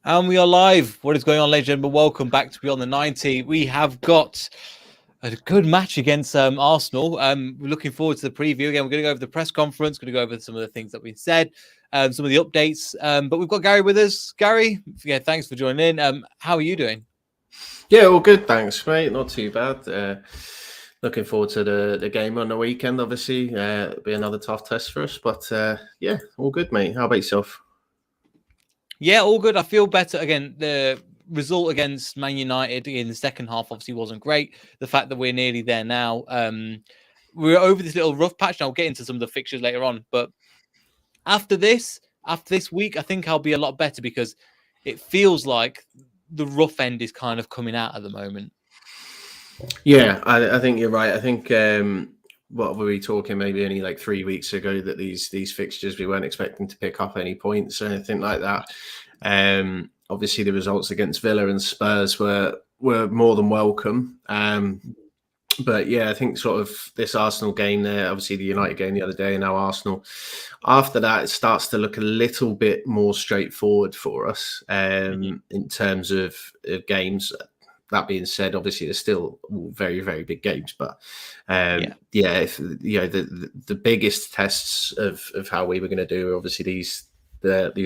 And we are live. What is going on, ladies and gentlemen? Welcome back to Beyond the 90. We have got a good match against Arsenal. We're looking forward to the preview. Again, we're going to go over the press conference, going to go over some of the things that we said, some of the updates. But we've got Gary with us. Gary, yeah, thanks for joining in. How are you doing? Yeah, all good, thanks, mate. Not too bad. Looking forward to the game on the weekend, obviously. It'll be another tough test for us, but yeah, all good, mate. How about yourself? Yeah, all good. I feel better. Again, the result against Man United in the second half obviously wasn't great. The fact that we're nearly there now, we're over this little rough patch. And I'll get into some of the fixtures later on. But after this week, I think I'll be a lot better because it feels like the rough end is kind of coming out at the moment. Yeah, I think you're right. I think what were we talking maybe only like 3 weeks ago that these fixtures we weren't expecting to pick up any points or anything like that. Obviously, the results against Villa and Spurs were more than welcome. But yeah, I think sort of this Arsenal game there, obviously the United game the other day, and now Arsenal. After that, it starts to look a little bit more straightforward for us in terms of games. That being said, obviously they're still very, very big games, but if the biggest tests of how we were going to do are obviously these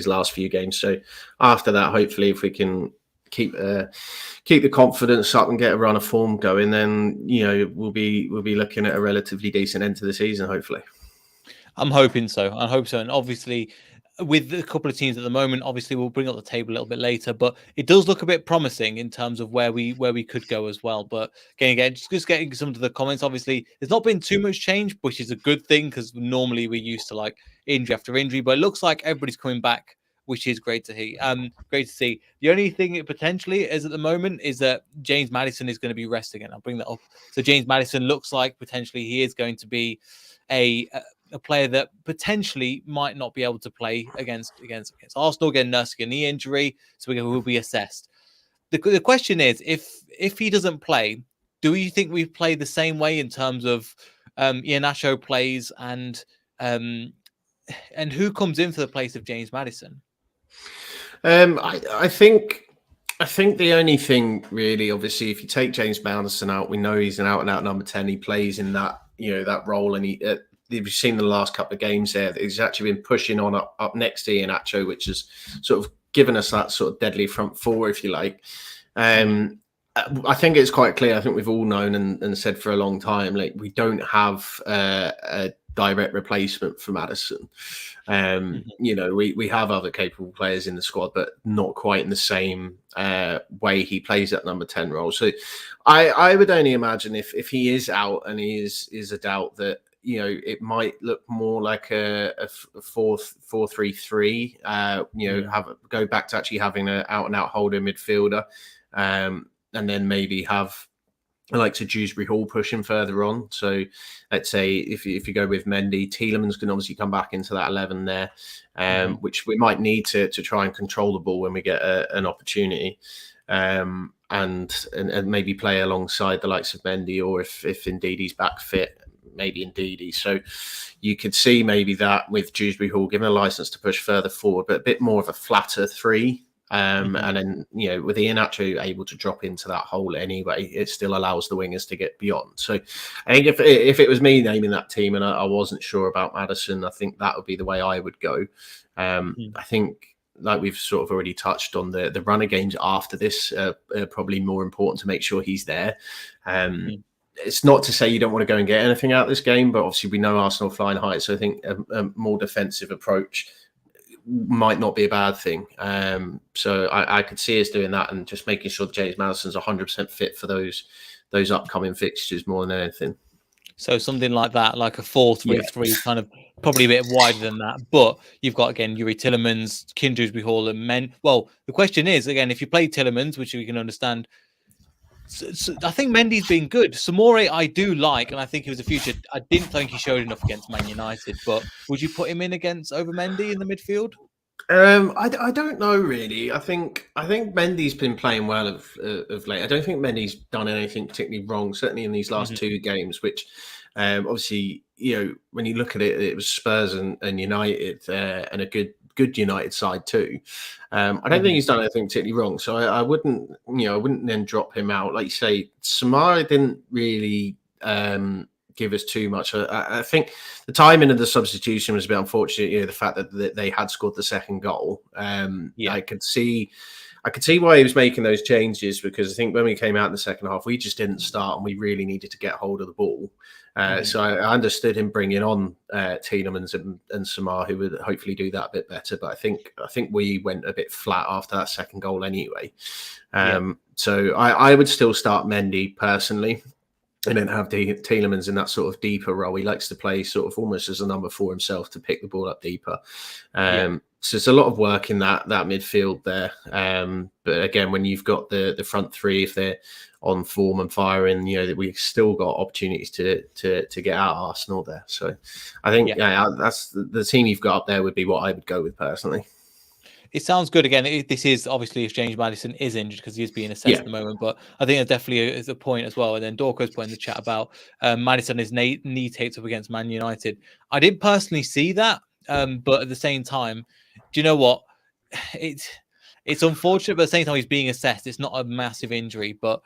last few games. So after that, hopefully, if we can keep the confidence up and get a run of form going, then we'll be looking at a relatively decent end to the season, hopefully. I'm hoping so. I hope so. And obviously, with a couple of teams at the moment, obviously we'll bring up the table a little bit later, but it does look a bit promising in terms of where we could go as well. But again, just getting some of the comments. Obviously, there's not been too much change, which is a good thing because normally we're used to like injury after injury, but it looks like everybody's coming back, which is great to see. Great to see. The only thing it potentially is at the moment is that James Maddison is going to be resting, and I'll bring that up. So James Maddison looks like potentially he is going to be a player that potentially might not be able to play against Arsenal, again, nursing a knee injury, so we will be assessed. The question is, if he doesn't play, do you think we play the same way in terms of Iheanacho plays and who comes in for the place of James Maddison? I think the only thing really, obviously, if you take James Maddison out, we know he's an out-and-out number 10. He plays in that that role, and you've seen the last couple of games there, he's actually been pushing on up next to Iheanacho, which has sort of given us that sort of deadly front four, if you like. I think it's quite clear. I think we've all known and said for a long time, like we don't have a direct replacement for Maddison. We have other capable players in the squad, but not quite in the same way he plays that number 10 role. So I would only imagine if he is out and he is a doubt that it might look more like a 4-3-3. Go back to actually having an out and out holder midfielder, and then maybe have like to Dewsbury Hall pushing further on. So let's say if you go with Mendy, Tielemans can obviously come back into that 11 there, which we might need to try and control the ball when we get an opportunity, and maybe play alongside the likes of Mendy, or if indeed he's back fit, maybe indeed. So you could see maybe that with Dewsbury Hall given a license to push further forward, but a bit more of a flatter three. And then, with Iheanacho able to drop into that hole anyway, it still allows the wingers to get beyond. So I think if it was me naming that team and I wasn't sure about Maddison, I think that would be the way I would go. I think, like we've sort of already touched on, the runner games after this are probably more important to make sure he's there. It's not to say you don't want to go and get anything out of this game, but obviously we know Arsenal flying high. So I think a more defensive approach might not be a bad thing. So I could see us doing that and just making sure that James Maddison's 100% fit for those upcoming fixtures more than anything. So something like that, like a 4-3-3, kind of probably a bit wider than that. But you've got, again, Youri Tielemans, Dewsbury Hall and Men. Well, the question is, again, if you play Tielemans, which we can understand, so I think Mendy's been good. Samore I do like, and I think he was a future. I didn't think he showed enough against Man United, but would you put him in over Mendy in the midfield? I don't know really. I think Mendy's been playing well of late. I don't think Mendy's done anything particularly wrong, certainly in these last two games, which obviously, when you look at it, it was Spurs and United and a good good United side too. I don't think he's done anything particularly wrong, so I wouldn't then drop him out. Like you say, Samara didn't really give us too much. I think the timing of the substitution was a bit unfortunate. The fact that they had scored the second goal. I could see why he was making those changes, because I think when we came out in the second half, we just didn't start and we really needed to get hold of the ball. So I understood him bringing on Tielemans and Samar, who would hopefully do that a bit better. But I think we went a bit flat after that second goal anyway. So I would still start Mendy personally, and then have Tielemans in that sort of deeper role. He likes to play sort of almost as a number 4 himself, to pick the ball up deeper. So it's a lot of work in that midfield there. But again, when you've got the front three, if they're on form and firing, that we've still got opportunities to get out Arsenal there. So I think that's the team you've got up there would be what I would go with personally. It sounds good. Again, this is obviously if James Maddison is injured, because he is being assessed at the moment. But I think it definitely is a point as well. And then Dorco's put in the chat about Maddison, his knee taped up against Man United. I didn't personally see that, but at the same time, do you know what? It's unfortunate, but at the same time, he's being assessed. It's not a massive injury, but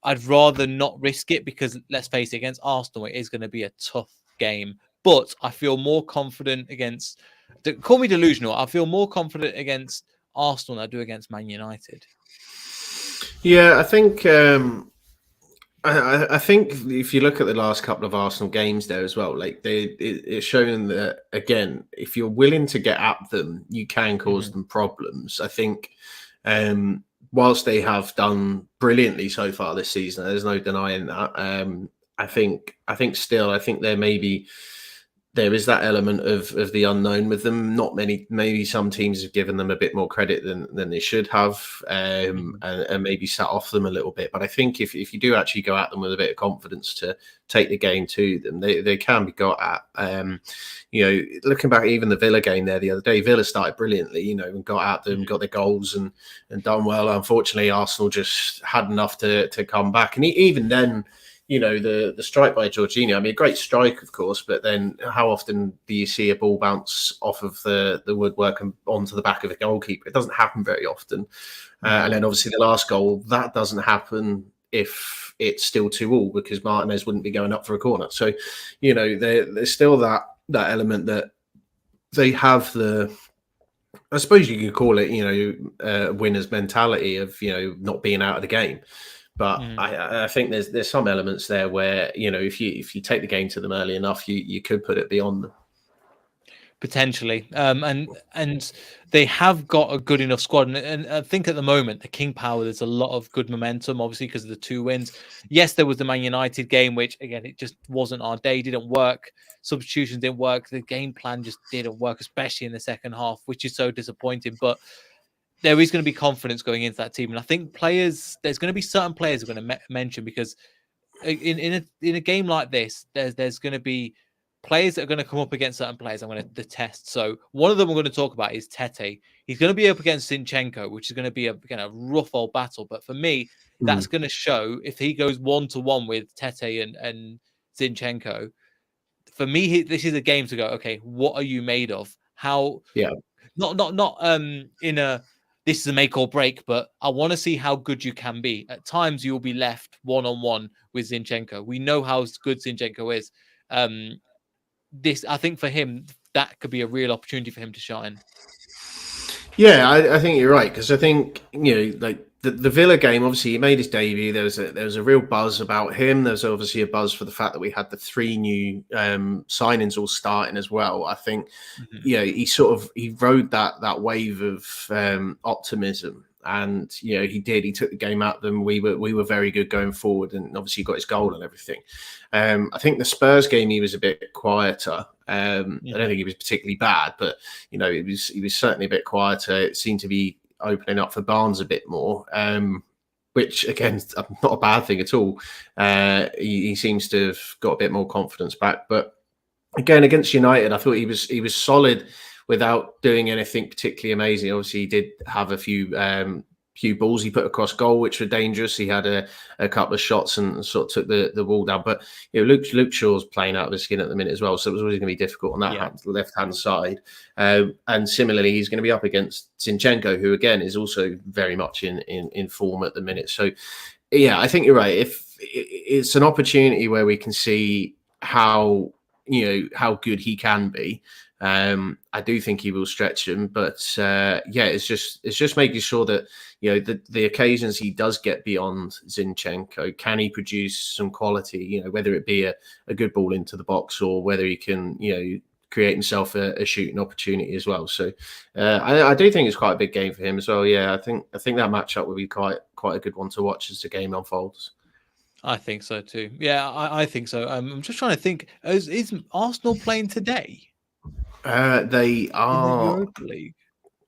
I'd rather not risk it, because let's face it, against Arsenal, it is going to be a tough game. But I feel more confident against. Call me delusional. I feel more confident against Arsenal than I do against Man United. Yeah, I think I think if you look at the last couple of Arsenal games there as well, like it's shown that, again, if you're willing to get at them, you can cause them problems. I think whilst they have done brilliantly so far this season, there's no denying that. I think there is that element of the unknown with them. Not many, maybe some teams have given them a bit more credit than they should have, and maybe sat off them a little bit. But I think if you do actually go at them with a bit of confidence to take the game to them, they can be got at. Looking back, even the Villa game there the other day, Villa started brilliantly, and got at them, got their goals and done well. Unfortunately, Arsenal just had enough to come back. And even then, the strike by Jorginho, I mean, a great strike, of course, but then how often do you see a ball bounce off of the woodwork and onto the back of the goalkeeper? It doesn't happen very often. And then obviously the last goal, that doesn't happen if it's still 2-2, because Martinez wouldn't be going up for a corner. So, there's still that element that they have I suppose you could call it, winner's mentality of, not being out of the game. But I think there's some elements there where, if you take the game to them early enough, you could put it beyond them. Potentially. And they have got a good enough squad. And I think at the moment, the King Power, there's a lot of good momentum, obviously, because of the 2 wins. Yes, there was the Man United game, which, again, it just wasn't our day, didn't work. Substitutions didn't work. The game plan just didn't work, especially in the second half, which is so disappointing. But there is going to be confidence going into that team. And I think there's going to be certain players I'm going to mention, because in a game like this, there's going to be players that are going to come up against certain players I'm going to test. So one of them I'm going to talk about is Tete. He's going to be up against Zinchenko, which is going to be a rough old battle. But for me, that's going to show, if he goes 1-to-1 with Tete and Zinchenko, for me, this is a game to go, okay, what are you made of? How? Yeah. Not in a, this is a make or break, but I want to see how good you can be. At times, you'll be left one-on-one with Zinchenko. We know how good Zinchenko is. I think for him, that could be a real opportunity for him to shine. Yeah, I think you're right, because I think, like the Villa game, obviously he made his debut. There was a real buzz about him. There's obviously a buzz for the fact that we had the 3 new signings all starting as well. I think, he rode that wave of optimism, and he did. He took the game at them. We were very good going forward, and obviously got his goal and everything. I think the Spurs game, he was a bit quieter. I don't think he was particularly bad, but he was certainly a bit quieter. It seemed to be opening up for Barnes a bit more, which again is not a bad thing at all. He seems to have got a bit more confidence back. But again, against United, I thought he was solid without doing anything particularly amazing. Obviously, he did have a few few balls he put across goal, which were dangerous. He had a couple of shots and sort of took the ball down. But Luke Shaw's playing out of his skin at the minute as well, so it was always going to be difficult on that left-hand side. And similarly, he's going to be up against Zinchenko, who again is also very much in form at the minute. So yeah, I think you're right. If it's an opportunity where we can see how good he can be. I do think he will stretch him, but it's just making sure that the occasions he does get beyond Zinchenko, can he produce some quality? Whether it be a good ball into the box or whether he can create himself a shooting opportunity as well. So I do think it's quite a big game for him as well. Yeah, I think that matchup will be quite a good one to watch as the game unfolds. I think so too. Yeah, I think so. I'm just trying to think. Is Arsenal playing today? They are in the Europa League.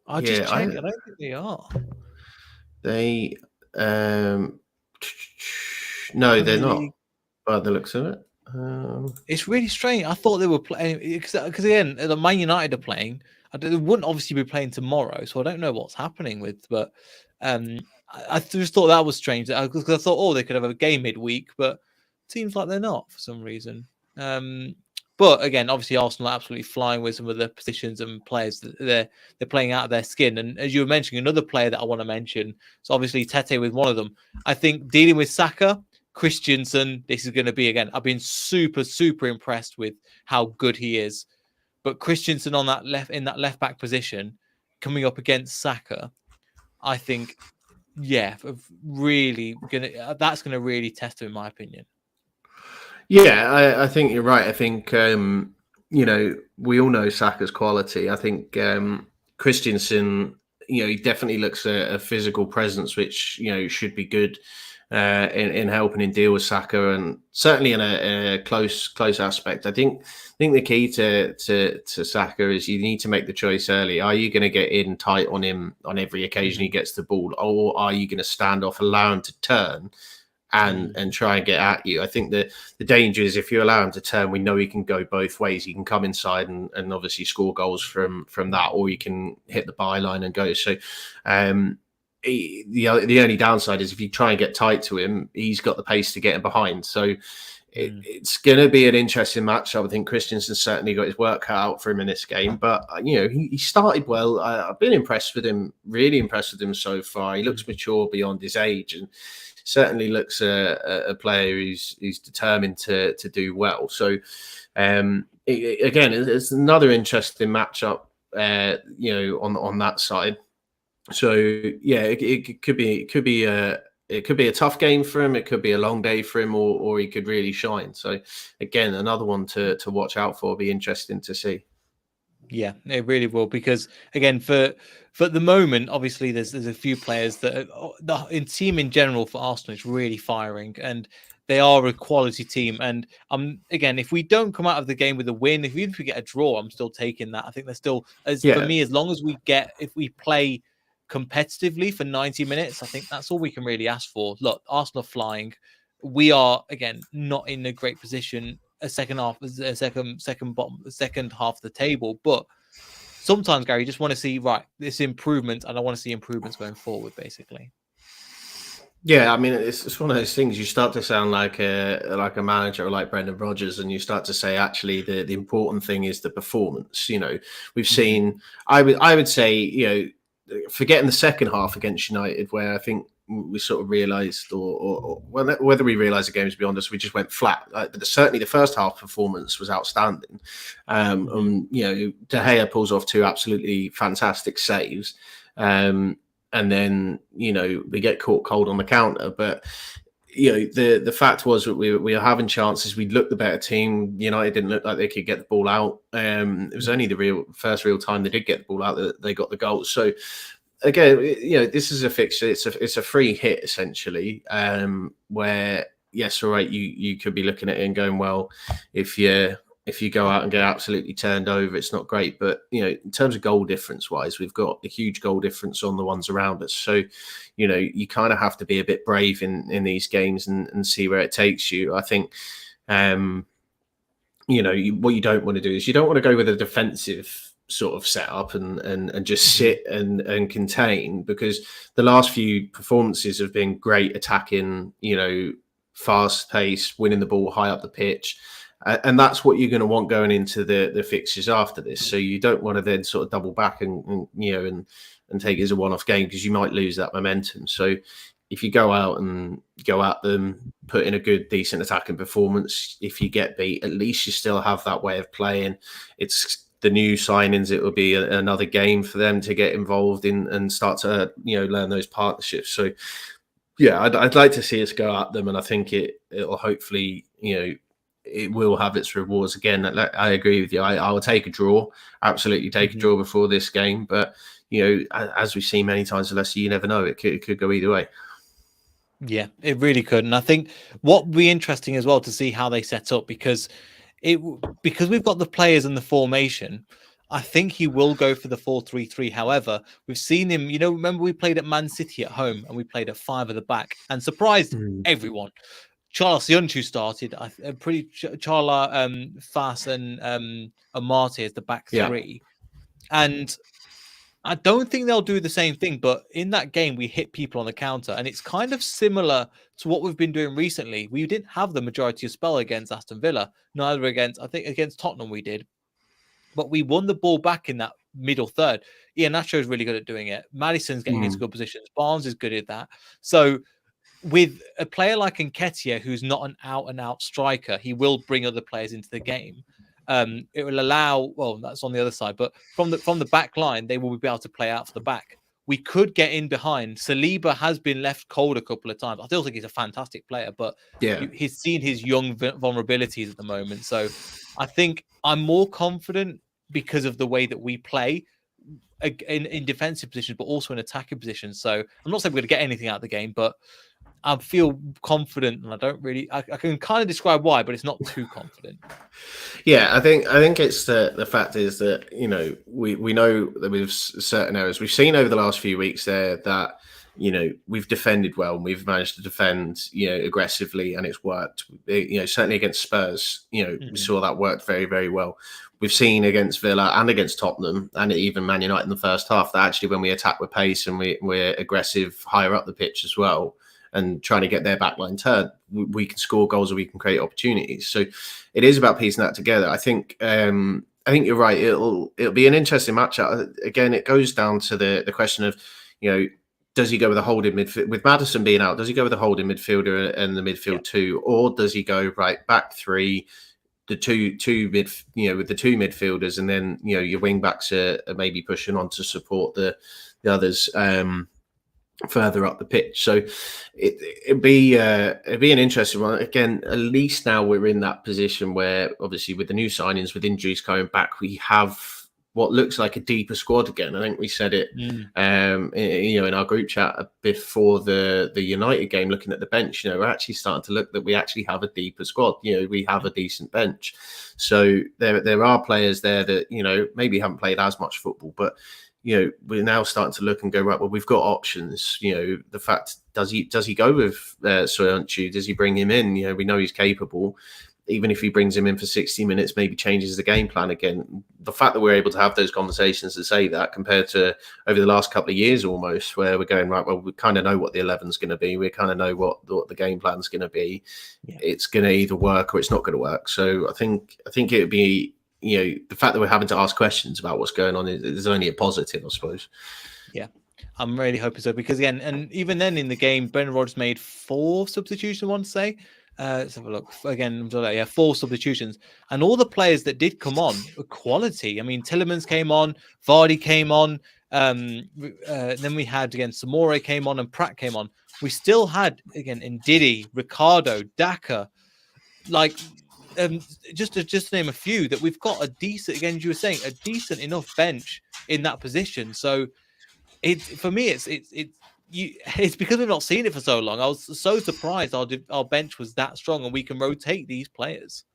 I just checked. I don't think they are. They no, they're not. By the looks of it, it's really strange. I thought they were playing because again, the Man United are playing. They wouldn't obviously be playing tomorrow, so I don't know what's happening with. But I just thought that was strange because I thought, they could have a game midweek, but it seems like they're not for some reason. But again, obviously Arsenal are absolutely flying with some of the positions and players that they're playing out of their skin. And as you were mentioning, another player that I want to mention, so obviously Tete with one of them. I think dealing with Saka, Christensen, this is going to be again. I've been super, super impressed with how good he is. But Christensen in that left back position, coming up against Saka, I think, really that's gonna really test him, in my opinion. Yeah, I think you're right. I think we all know Saka's quality. I think Christensen, he definitely looks a physical presence, which should be good in helping him deal with Saka, and certainly in a close aspect. I think the key to Saka is you need to make the choice early. Are you going to get in tight on him on every occasion he gets the ball, or are you going to stand off, allow him to turn and try and get at you? I think the danger is if you allow him to turn, we know he can go both ways. He can come inside and obviously score goals from that, or he can hit the byline and go. So the only downside is if you try and get tight to him, he's got the pace to get him behind. So it's going to be an interesting match. I would think Christensen's certainly got his work cut out for him in this game, but he started well. I've been impressed with him, really impressed with him so far. He looks mature beyond his age, and certainly looks a player who's determined to do well. So again, it's another interesting matchup, on that side. So yeah, it could be a tough game for him. It could be a long day for him, or he could really shine. So again, another one to watch out for. Be interesting to see. Yeah, it really will, because again, for the moment, obviously there's a few players that the team in general for Arsenal is really firing, and they are a quality team. And again, if we don't come out of the game with a win, even if we get a draw, I'm still taking that. I think there's still, for me, as long as if we play competitively for 90 minutes, I think that's all we can really ask for. Look, Arsenal are flying. We are again not in a great position. Second half of the table, but sometimes, Gary, you just want to see this improvement, and I want to see improvements going forward, basically. Yeah, I mean, it's one of those things. You start to sound like a manager like Brendan Rodgers, and you start to say, actually, the important thing is the performance. We've seen. I would say, forgetting the second half against United, where I think we sort of realised, or whether we realised the game was beyond us, we just went flat. But certainly the first half performance was outstanding. De Gea pulls off two absolutely fantastic saves, and then we get caught cold on the counter. But the fact was that we were having chances. We looked the better team. United didn't look like they could get the ball out. It was only the first real time they did get the ball out that they got the goal. So again, this is a fixture. It's a free hit essentially, where yes, all right, you could be looking at it and going, well, if you go out and get absolutely turned over, it's not great. But in terms of goal difference wise, we've got a huge goal difference on the ones around us. So you kind of have to be a bit brave in these games and see where it takes you. I think what you don't want to do is you don't want to go with a defensive sort of set up and just sit and contain, because the last few performances have been great attacking, fast pace, winning the ball high up the pitch. And that's what you're going to want going into the fixtures after this. So you don't want to then sort of double back and take it as a one-off game, because you might lose that momentum. So if you go out and go at them, put in a good, decent attacking performance, if you get beat, at least you still have that way of playing. It's the new signings, it will be another game for them to get involved in and start to learn those partnerships. So yeah, I'd like to see us go at them, and I think it'll hopefully it will have its rewards. Again, I agree with you. I will take a draw, absolutely take a draw before this game, but as we've seen many times with Leicester, you never know, it could go either way. Yeah, it really could. And I think what would be interesting as well to see how they set up, because we've got the players and the formation. I think he will go for the 4-3-3. However, we've seen him, remember we played at Man City at home and we played at 5 at the back and surprised everyone. Charles Yunchu started. I'm pretty Charla, Fass and Amate as the back three. And I don't think they'll do the same thing, but in that game, we hit people on the counter, and it's kind of similar to what we've been doing recently. We didn't have the majority of spell against Aston Villa, neither against Tottenham we did, but we won the ball back in that middle third. Ian Nacho is really good at doing it. Madison's getting into good positions. Barnes is good at that. So with a player like Nketiah, who's not an out-and-out striker, he will bring other players into the game. It will allow, well, that's on the other side, but from the back line, they will be able to play out for the back. We could get in behind. Saliba has been left cold a couple of times. I still think he's a fantastic player, but he's seen his young vulnerabilities at the moment. So I think I'm more confident because of the way that we play in defensive positions, but also in attacking positions. So I'm not saying we're going to get anything out of the game, but I feel confident, and I can kind of describe why, but it's not too confident. Yeah, I think it's the fact is that we know that with certain errors we've seen over the last few weeks there that we've defended well and we've managed to defend aggressively, and it's worked. Certainly against Spurs, we saw that worked very, very well. We've seen against Villa and against Tottenham and even Man United in the first half that actually when we attack with pace and we're aggressive higher up the pitch as well, and trying to get their backline turned, we can score goals or we can create opportunities. So it is about piecing that together. I think you're right. It'll be an interesting matchup. Again, it goes down to the question of, does he go with a holding midfield with Maddison being out? Does he go with a holding midfielder and the midfield two, or does he go back three, the two mid, with the two midfielders, and then your wing backs are maybe pushing on to support the others further up the pitch. So it'd be an interesting one. Again, at least now we're in that position where obviously with the new signings, with injuries coming back, we have what looks like a deeper squad again. I think we said it in our group chat before the United game, looking at the bench, we're actually starting to look that we actually have a deeper squad. We have a decent bench. So there are players there that maybe haven't played as much football, but we're now starting to look and go, right, well, we've got options. The fact, does he go with Soyuncu? Does he bring him in? We know he's capable. Even if he brings him in for 60 minutes, maybe changes the game plan again. The fact that we're able to have those conversations to say that, compared to over the last couple of years almost, where we're going, right, well, we kind of know what the 11's going to be. We kind of know what the game plan's going to be. Yeah. It's going to either work or it's not going to work. So I think it would be, the fact that we're having to ask questions about what's going on is only a positive, I suppose. Yeah, I'm really hoping so, because again, and even then in the game, Brendan Rodgers made 4 substitutions, I want to say. Let's have a look again. 4 substitutions, and all the players that did come on were quality. I mean, Tielemans came on, Vardy came on, then we had again Samore came on and Pratt came on. We still had again Ndidi, Ricardo, Daka, just to name a few, that we've got a decent, again, as you were saying, a decent enough bench in that position. So for me, it's because we've not seen it for so long. I was so surprised our bench was that strong and we can rotate these players.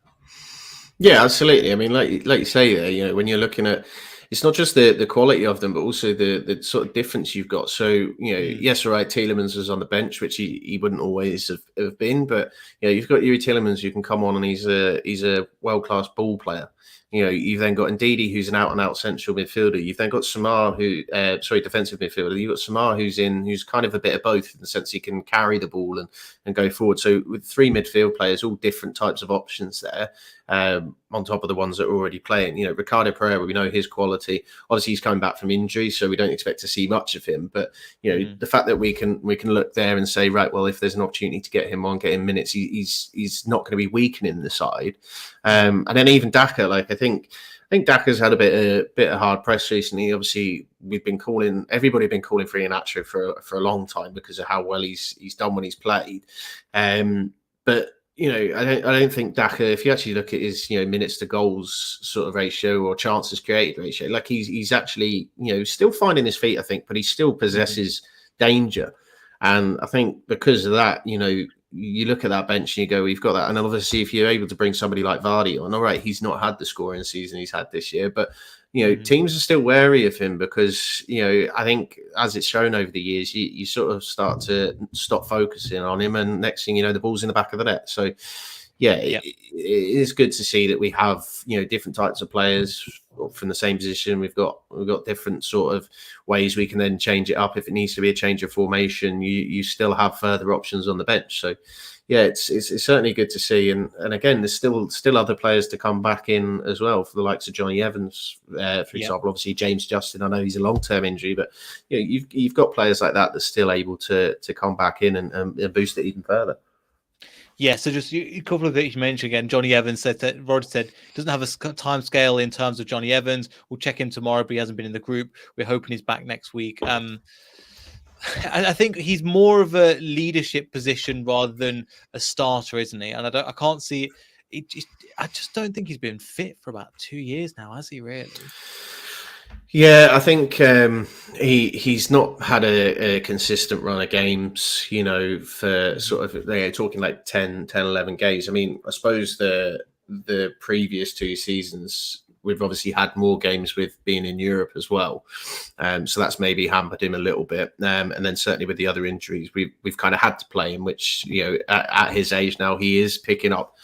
Yeah, absolutely. I mean, like you say there, when you're looking at, it's not just the quality of them, but also the sort of difference you've got. So, yes, all right, Tielemans was on the bench, which he wouldn't always have been, but you've got Yuri Tielemans who can come on and he's a world-class ball player. You've then got Ndidi, who's an out-and-out central midfielder. You've then got Samar, defensive midfielder. You've got Samar, who's kind of a bit of both in the sense he can carry the ball and go forward. So with 3 midfield players, all different types of options there, on top of the ones that are already playing. Ricardo Pereira, we know his quality. Obviously, he's coming back from injury, so we don't expect to see much of him. But the fact that we can look there and say, right, well, if there's an opportunity to get him on, get him minutes, he's not going to be weakening the side. And then even Daka, I think Daka's had a bit of hard press recently. Obviously, everybody been calling for Iheanacho for a long time because of how well he's done when he's played. But I don't think Daka, if you actually look at his minutes to goals sort of ratio or chances created ratio, he's actually still finding his feet, I think, but he still possesses danger. And I think because of that, you look at that bench and you go, we've got that. And obviously, if you're able to bring somebody like Vardy on, all right, he's not had the scoring season he's had this year, but teams are still wary of him because I think as it's shown over the years, you sort of start to stop focusing on him, and next thing you know, the ball's in the back of the net. So it is good to see that we have different types of players from the same position. We've got different sort of ways we can then change it up if it needs to be a change of formation. You still have further options on the bench. So it's certainly good to see. And again, there's still other players to come back in as well, for the likes of Johnny Evans, for example. Obviously, James Justin, I know he's a long-term injury, but you've got players like that that's still able to come back in and boost it even further. Yeah, so just a couple of things you mentioned again. Johnny Evans said that Rod said doesn't have a time scale in terms of Johnny Evans. We'll check him tomorrow, but he hasn't been in the group. We're hoping he's back next week. I think he's more of a leadership position rather than a starter, isn't he? And I can't see it. I just don't think he's been fit for about 2 years now, has he? Really? Yeah, I think he's not had a consistent run of games, for sort of, they're talking like 10, 11 games. I mean, I suppose the previous 2 seasons, we've obviously had more games with being in Europe as well. So that's maybe hampered him a little bit. And then certainly with the other injuries, we've kind of had to play him, which, at his age now, he is picking up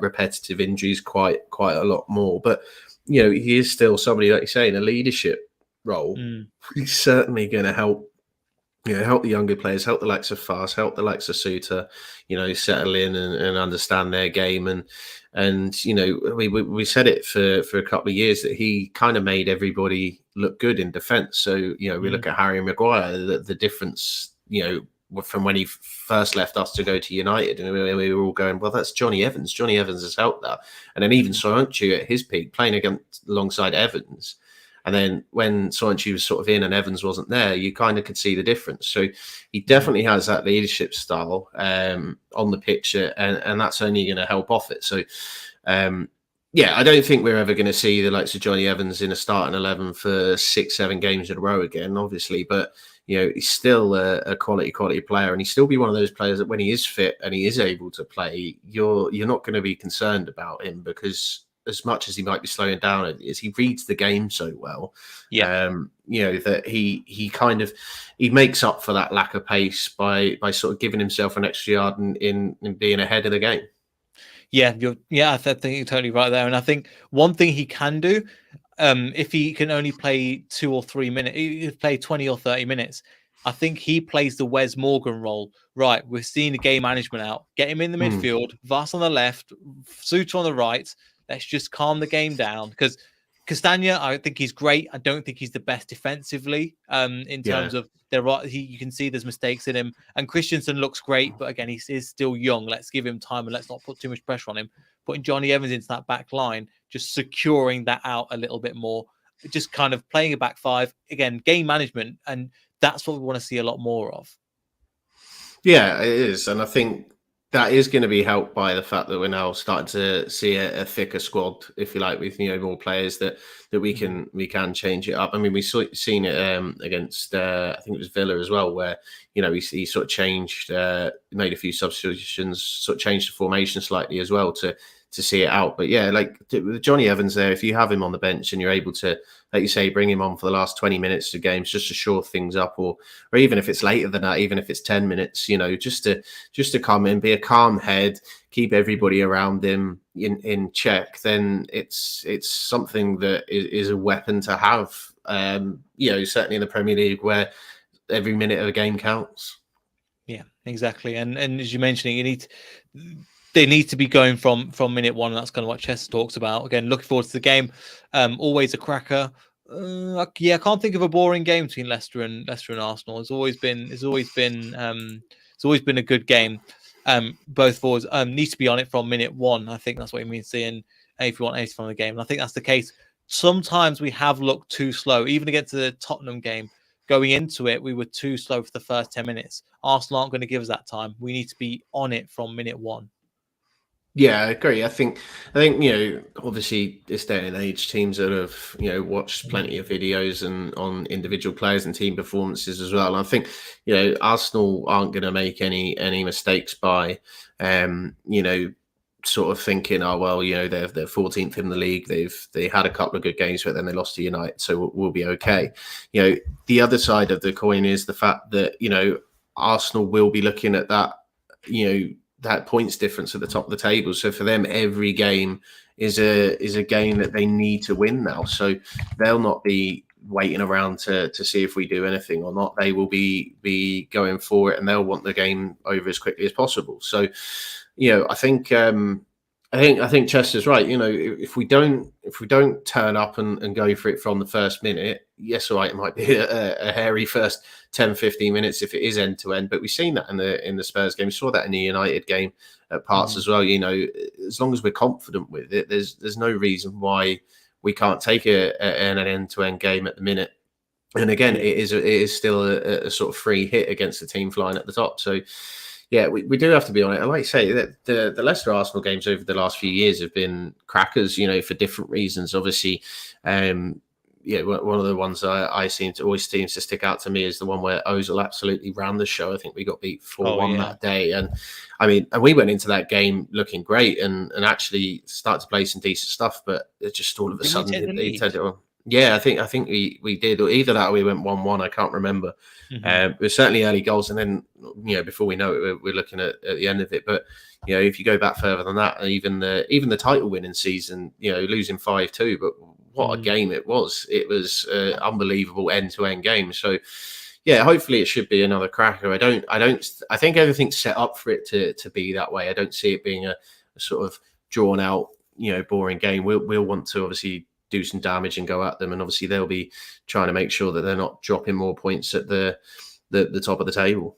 repetitive injuries quite a lot more. But he is still somebody, like you say, in a leadership role. He's certainly going to help, help the younger players, help the likes of Fast, help the likes of Suter, settle in and understand their game. And we said it for a couple of years that he kind of made everybody look good in defence. So, we look at Harry Maguire, the difference, from when he first left us to go to United, and we were all going, well, that's Johnny Evans. Johnny Evans has helped that. And then even Soyuncu at his peak, playing alongside Evans. And then when Soyuncu was sort of in and Evans wasn't there, you kind of could see the difference. So he definitely has that leadership style on the pitch, and that's only going to help off it. So, I don't think we're ever going to see the likes of Johnny Evans in a starting 11 for 6-7 games in a row again, obviously. But he's still a quality player, and he'll still be one of those players that when he is fit and he is able to play, you're not going to be concerned about him, because as much as he might be slowing down, is he reads the game so well. That he makes up for that lack of pace by sort of giving himself an extra yard in being ahead of the game. I think you're totally right there. And I think one thing he can do, if he can only play 2 or 3 minutes, he play 20 or 30 minutes, I think he plays the Wes Morgan role. Right, we're seeing the game management out. Get him in the midfield, Vas on the left, Suter on the right. Let's just calm the game down, because Castagna, I think he's great. I don't think he's the best defensively in terms of you can see there's mistakes in him. And Christensen looks great, but again, he is still young. Let's give him time and let's not put too much pressure on him. Putting Johnny Evans into that back line, just securing that out a little bit more, just kind of playing a back 5 again, game management, and that's what we want to see a lot more of. Yeah, it is, and I think that is going to be helped by the fact that we're now starting to see a thicker squad, if you like, with more players that we can change it up. I mean, we've seen it against I think it was Villa as well, where he sort of changed, made a few substitutions, sort of changed the formation slightly as well to to see it out. But yeah, like with Johnny Evans there, if you have him on the bench and you're able to, like you say, bring him on for the last 20 minutes of games just to shore things up, or even if it's later than that, even if it's 10 minutes, just to come in, be a calm head, keep everybody around him in check, then it's something that is a weapon to have. Certainly in the Premier League, where every minute of a game counts. Yeah, exactly. And as you mentioned, they need to be going from minute one. And that's kind of what Chess talks about. Again, looking forward to the game. Always a cracker. I can't think of a boring game between Leicester and Arsenal. It's always been a good game. Both forwards need to be on it from minute one. I think that's what you mean saying if you want anything from the game. And I think that's the case. Sometimes we have looked too slow, even against the Tottenham game. Going into it, we were too slow for the first 10 minutes. Arsenal aren't going to give us that time. We need to be on it from minute one. Yeah, I agree. I think obviously this day and age, teams that have watched plenty of videos and on individual players and team performances as well. And I think Arsenal aren't going to make any mistakes by sort of thinking, oh well, they're 14th in the league. They had a couple of good games, but then they lost to United, so we'll be okay. The other side of the coin is the fact that Arsenal will be looking at that that points difference at the top of the table. So for them, every game is a game that they need to win now. So they'll not be waiting around to see if we do anything or not. They will be going for it, and they'll want the game over as quickly as possible. So, I think Chester's right. If we don't turn up and go for it from the first minute, yes, all right, it might be a hairy first 10, 15 minutes if it is end to end. But we've seen that in the Spurs game. We saw that in the United game at parts as well. As long as we're confident with it, there's no reason why we can't take an end to end game at the minute. And again, it is still a sort of free hit against the team flying at the top. So. Yeah, we do have to be on it. And like I say, that the Leicester Arsenal games over the last few years have been crackers, for different reasons. Obviously, one of the ones I always seems to stick out to me is the one where Ozil absolutely ran the show. I think we got beat 4-1 that day. And and we went into that game looking great and actually started to play some decent stuff, but it just all of a sudden he turned it on. Yeah, I think we did. Or either that or we went 1-1. I can't remember. It was certainly early goals, and then before we know it, we're looking at the end of it. But if you go back further than that, even the title winning season, losing 5-2, but what a game it was! It was unbelievable end to end game. So yeah, hopefully it should be another cracker. I think everything's set up for it to be that way. I don't see it being a sort of drawn out, boring game. We'll want to obviously do some damage and go at them, and obviously they'll be trying to make sure that they're not dropping more points at the top of the table.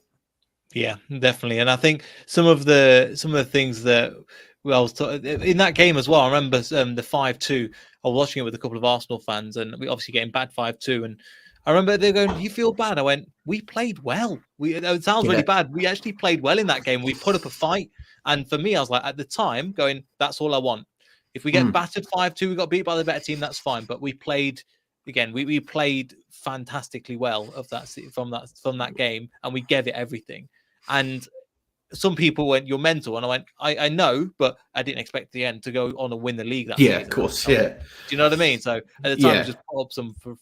Yeah, definitely. And I think some of the things that in that game as well. I remember the 5-2. I was watching it with a couple of Arsenal fans, and we obviously getting bad 5-2. And I remember they're going, "Do you feel bad?" I went, "We played well. It sounds really bad. We actually played well in that game. We put up a fight." And for me, I was like, at the time, going, "That's all I want. If we get battered 5-2, we got beat by the better team, that's fine." But we played again. We played fantastically well from that game, and we gave it everything. And some people went, "You're mental," and I went, "I know, but I didn't expect the end to go on and win the league." That season. Of course, yeah. Do you know what I mean? So at the time, we just put up some for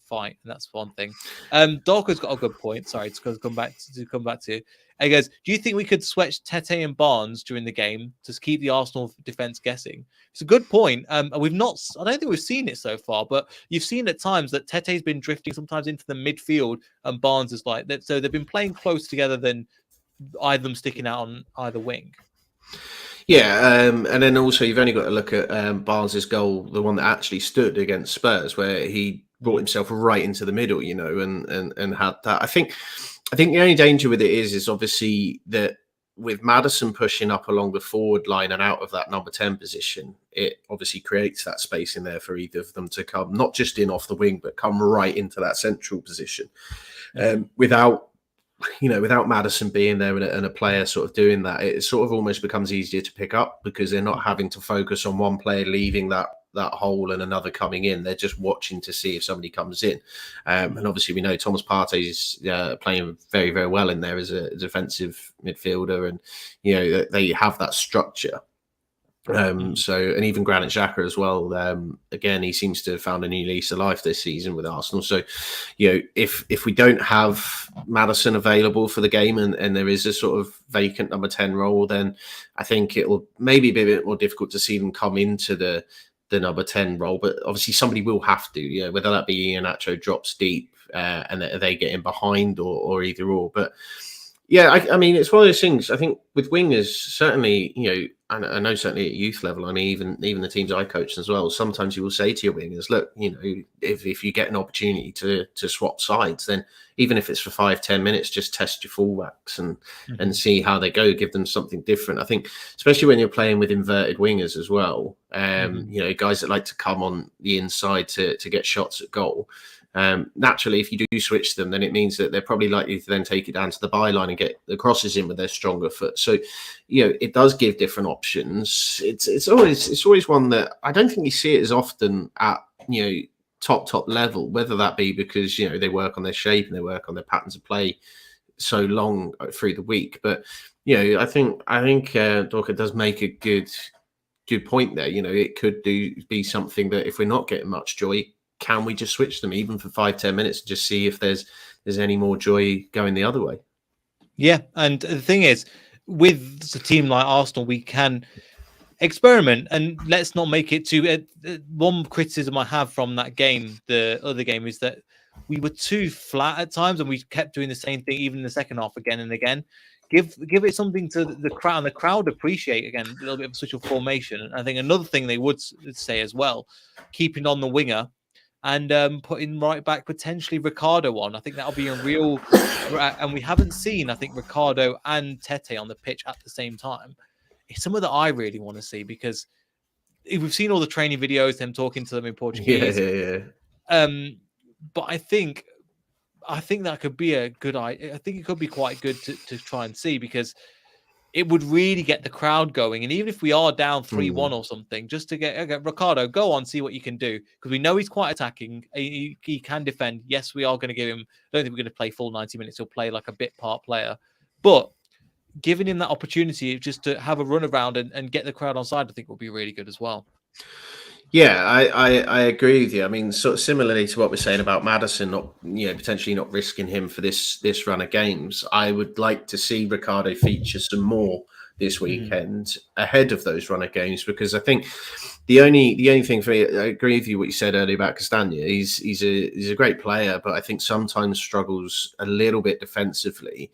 fight, and that's one thing. Dorker's got a good point. Sorry, it's going to come back to you. He goes, "Do you think we could switch Tete and Barnes during the game to keep the Arsenal defense guessing?" It's a good point. We've not. I don't think we've seen it so far, but you've seen at times that Tete's been drifting sometimes into the midfield, and Barnes is like that. So they've been playing close together than either of them sticking out on either wing. Yeah, and then also you've only got to look at Barnes's goal, the one that actually stood against Spurs, where he brought himself right into the middle, and had that. I think the only danger with it is obviously that with Maddison pushing up along the forward line and out of that number 10 position, it obviously creates that space in there for either of them to come, not just in off the wing, but come right into that central position. Without Maddison being there and a player sort of doing that, it sort of almost becomes easier to pick up because they're not having to focus on one player leaving that hole and another coming in. They're just watching to see if somebody comes in. And obviously we know Thomas Partey is playing very, very well in there as a defensive midfielder, and they have that structure. So, and even Granit Xhaka as well. Again, he seems to have found a new lease of life this season with Arsenal. So, if we don't have Maddison available for the game, and there is a sort of vacant number 10 role, then I think it will maybe be a bit more difficult to see them come into the number 10 role. But obviously, somebody will have to, whether that be Iheanacho drops deep and they get in behind, or either or. But yeah, I mean, it's one of those things. I think with wingers, certainly, I know certainly at youth level, I mean, even the teams I coach as well, sometimes you will say to your wingers, look, if you get an opportunity to swap sides, then even if it's for 5-10 minutes, just test your fullbacks and see how they go, give them something different. I think, especially when you're playing with inverted wingers as well, guys that like to come on the inside to get shots at goal. Naturally, if you do switch them, then it means that they're probably likely to then take it down to the byline and get the crosses in with their stronger foot. So, it does give different options. It's always one that I don't think you see it as often at top level. Whether that be because they work on their shape and they work on their patterns of play so long through the week. But I think Dorka does make a good point there. It could be something that if we're not getting much joy, can we just switch them even for 5-10 minutes and just see if there's any more joy going the other way? Yeah, and the thing is, with a team like Arsenal, we can experiment, and let's not make it too. One criticism I have from that game, the other game, is that we were too flat at times, and we kept doing the same thing even in the second half again and again. Give it something to the crowd, and the crowd appreciate again a little bit of switch of formation. And I think another thing they would say as well, keeping on the winger. And putting right back potentially Ricardo on. I think that'll be a real, and we haven't seen, I think, Ricardo and Tete on the pitch at the same time. It's something that I really want to see, because we've seen all the training videos, them talking to them in Portuguese. Yeah. But I think that could be a good idea. I think it could be quite good to try and see, because it would really get the crowd going. And even if we are down 3-1 or something, just to get Ricardo, go on, see what you can do. Because we know he's quite attacking. He can defend. Yes, we are going to give him, I don't think we're going to play full 90 minutes. He'll play like a bit part player. But giving him that opportunity just to have a run around and get the crowd on side, I think will be really good as well. Yeah, I agree with you. I mean, sort of similarly to what we're saying about Maddison, potentially not risking him for this run of games. I would like to see Ricardo feature some more this weekend ahead of those run of games, because I think the only thing for me, I agree with you what you said earlier about Castagna. He's a great player, but I think sometimes struggles a little bit defensively.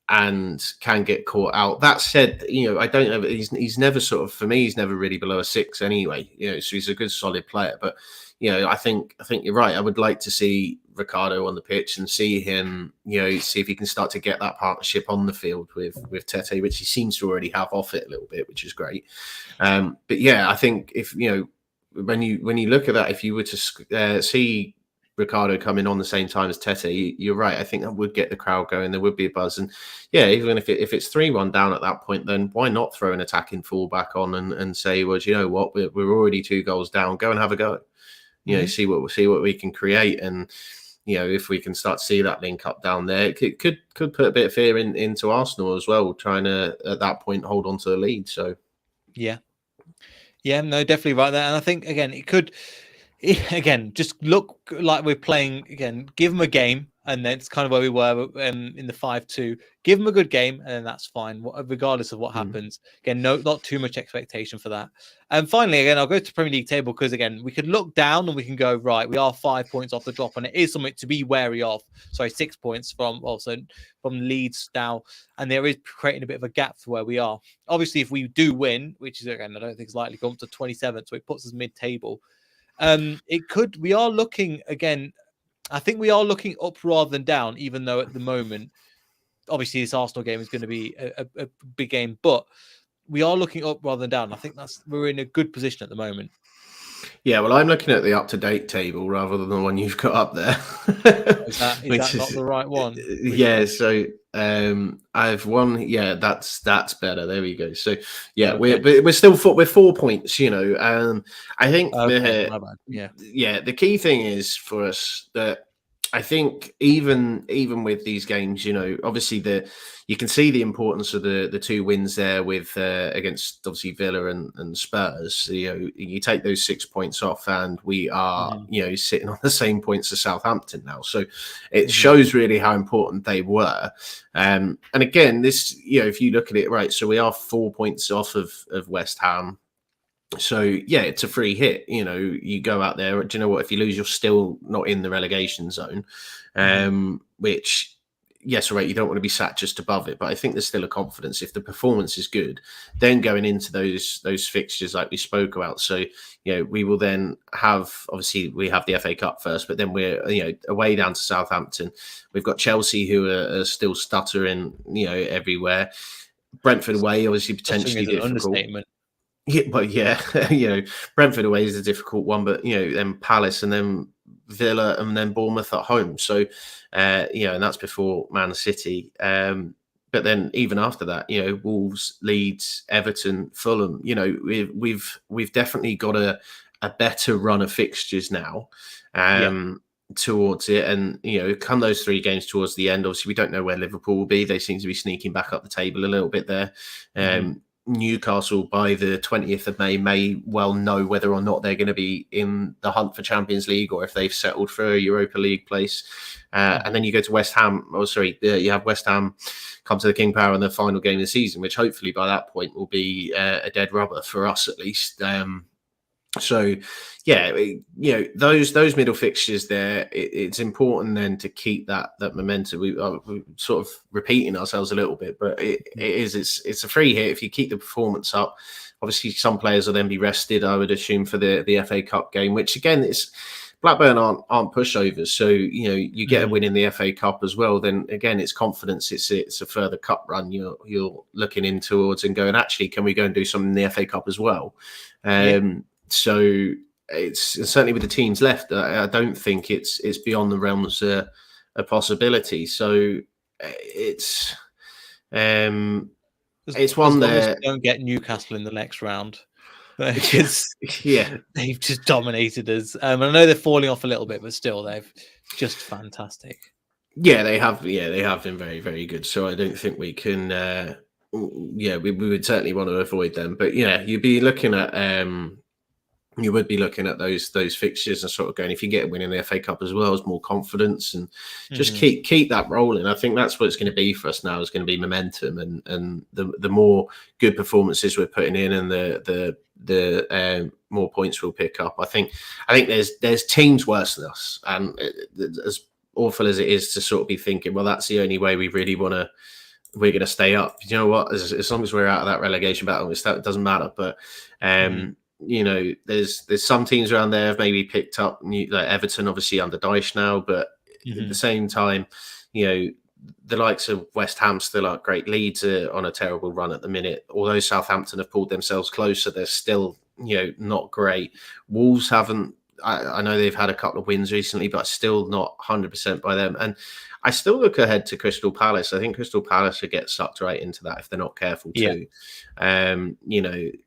And can get caught out. That said, I don't know. He's never sort of, for me, he's never really below a 6 anyway. So he's a good solid player. But I think you're right. I would like to see Ricardo on the pitch and see him, see if he can start to get that partnership on the field with Tete, which he seems to already have off it a little bit, which is great. But yeah, I think if when you look at that, if you were to see Ricardo coming on the same time as Tete, you're right. I think that would get the crowd going. There would be a buzz, and yeah, even if it's 3-1 down at that point, then why not throw an attacking fullback on and say, well, you know what, we're already 2 goals down. Go and have a go. See what we can create, and if we can start to see that link up down there, it could put a bit of fear into Arsenal as well, trying to at that point hold on to the lead. So yeah, no, definitely right there, and I think again it could. Again, just look like we're playing again. Give them a game, and that's kind of where we were in the 5-2. Give them a good game, and then that's fine, regardless of what happens. Again, not too much expectation for that. And finally, again, I'll go to Premier League table, because again, we could look down and we can go, right, we are 5 points off the drop, and it is something to be wary of. Sorry, 6 points from Leeds now, and there is creating a bit of a gap for where we are. Obviously, if we do win, which is again, I don't think it's likely, come to 27th, so it puts us mid-table. We are looking again. I think we are looking up rather than down, even though at the moment, obviously, this Arsenal game is going to be a big game, but we are looking up rather than down. I think we're in a good position at the moment. Yeah, well, I'm looking at the up-to-date table rather than the one you've got up there. Is that not the right one? Yeah, so I've won. Yeah, that's better. There we go. So yeah, okay. we're still we're 4 points. I think okay, my bad. Yeah, the key thing is for us that I think even with these games, obviously you can see the importance of the two wins there with against obviously Villa and Spurs. You take those 6 points off, and we are sitting on the same points as Southampton now. So it shows really how important they were. And again, this if you look at it right, so we are 4 points off of West Ham. So yeah, it's a free hit. You go out there. Do you know what? If you lose, you're still not in the relegation zone. Which, yes, right. You don't want to be sat just above it, but I think there's still a confidence if the performance is good. Then going into those fixtures like we spoke about. So we will then have we have the FA Cup first, but then we're away down to Southampton. We've got Chelsea who are still stuttering everywhere. Brentford away, obviously potentially difficult. Understatement. Yeah, but Brentford away is a difficult one, but then Palace and then Villa and then Bournemouth at home. So and that's before Man City. But then even after that, Wolves, Leeds, Everton, Fulham. We've definitely got a better run of fixtures now. Towards it, and come those 3 games towards the end. Obviously, we don't know where Liverpool will be. They seem to be sneaking back up the table a little bit there. Newcastle by the 20th of may well know whether or not they're going to be in the hunt for Champions League or if they've settled for a Europa League place. And then you go to West Ham. You have West Ham come to the King Power in the final game of the season, which hopefully by that point will be a dead rubber for us at least. So, those middle fixtures there, it's important then to keep that momentum. We're sort of repeating ourselves a little bit, but it's a free hit if you keep the performance up. Obviously, some players will then be rested, I would assume, for the FA Cup game, which again, it's Blackburn aren't pushovers. So you get a win in the FA Cup as well. Then again, it's confidence. It's a further cup run you're looking in towards and going, actually, can we go and do something in the FA Cup as well? So it's certainly with the teams left, I don't think it's beyond the realms of a possibility. So it's one that don't get Newcastle in the next round because they've just dominated us. I know they're falling off a little bit, but still they've just fantastic. Yeah, they have. Yeah, they have been very, very good. So I don't think we can. We would certainly want to avoid them. But you'd be looking at. You would be looking at those fixtures and sort of going, if you get a win in the FA Cup as well, as more confidence and just keep that rolling. I think that's what it's going to be for us now. Is going to be momentum and the more good performances we're putting in and the more points we'll pick up. I think there's teams worse than us, and as awful as it is to sort of be thinking, well, that's the only way we really we're going to stay up. You know what? As long as we're out of that relegation battle, it doesn't matter. But there's some teams around there have maybe picked up, like Everton, obviously under Dyche now, but at the same time, the likes of West Ham still aren't great. Leeds are on a terrible run at the minute. Although Southampton have pulled themselves closer, they're still not great. Wolves haven't. I know they've had a couple of wins recently, but still not 100% by them. And I still look ahead to Crystal Palace. I think Crystal Palace would get sucked right into that if they're not careful too.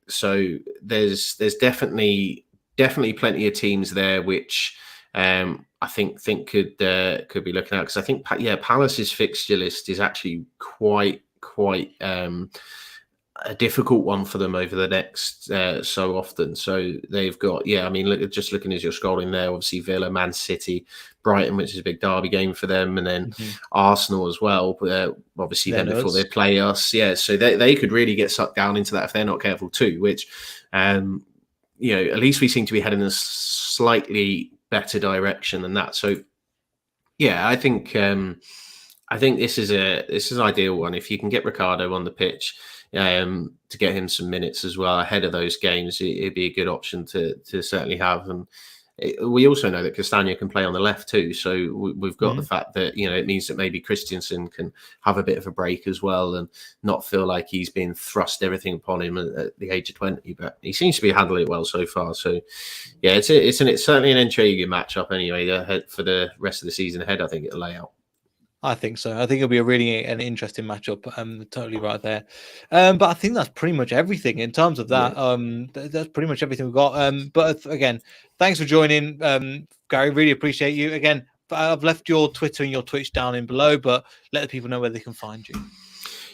So there's definitely plenty of teams there which I think could be looking at, because I think Palace's fixture list is actually quite a difficult one for them over the next so often. So they've got, just looking as you're scrolling there, obviously Villa, Man City, Brighton, which is a big derby game for them, and then Arsenal as well. Obviously, then before they play us, so they could really get sucked down into that if they're not careful too. Which, at least we seem to be heading in a slightly better direction than that. So, I think this is an ideal one if you can get Ricardo on the pitch. To get him some minutes as well ahead of those games, it'd be a good option to certainly have. And we also know that Castagna can play on the left too, so we've got the fact that it means that maybe Christensen can have a bit of a break as well and not feel like he's been thrust everything upon him at the age of 20. But he seems to be handling it well so far. So it's certainly an intriguing matchup anyway for the rest of the season ahead. I think it'll lay out. I think so. I think it'll be an interesting matchup. Totally right there. But I think that's pretty much everything in terms of that. That's pretty much everything we've got. But again, thanks for joining, Gary. Really appreciate you. Again, I've left your Twitter and your Twitch down in below, but let the people know where they can find you.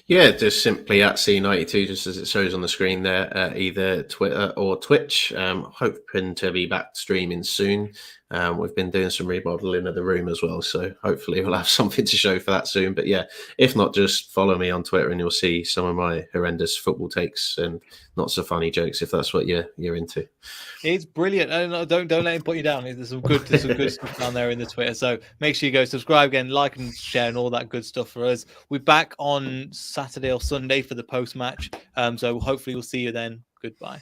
Yeah, just simply at C92, just as it shows on the screen there, either Twitter or Twitch. Hoping to be back streaming soon. We've been doing some remodeling of the room as well, so hopefully we'll have something to show for that soon. But yeah, if not, just follow me on Twitter and you'll see some of my horrendous football takes and not so funny jokes if that's what you're into. It's brilliant. And don't let him put you down. There's some good stuff down there in the Twitter. So make sure you go subscribe again, like and share, and all that good stuff for us. We're back on Saturday or Sunday for the post match. So hopefully we'll see you then. Goodbye.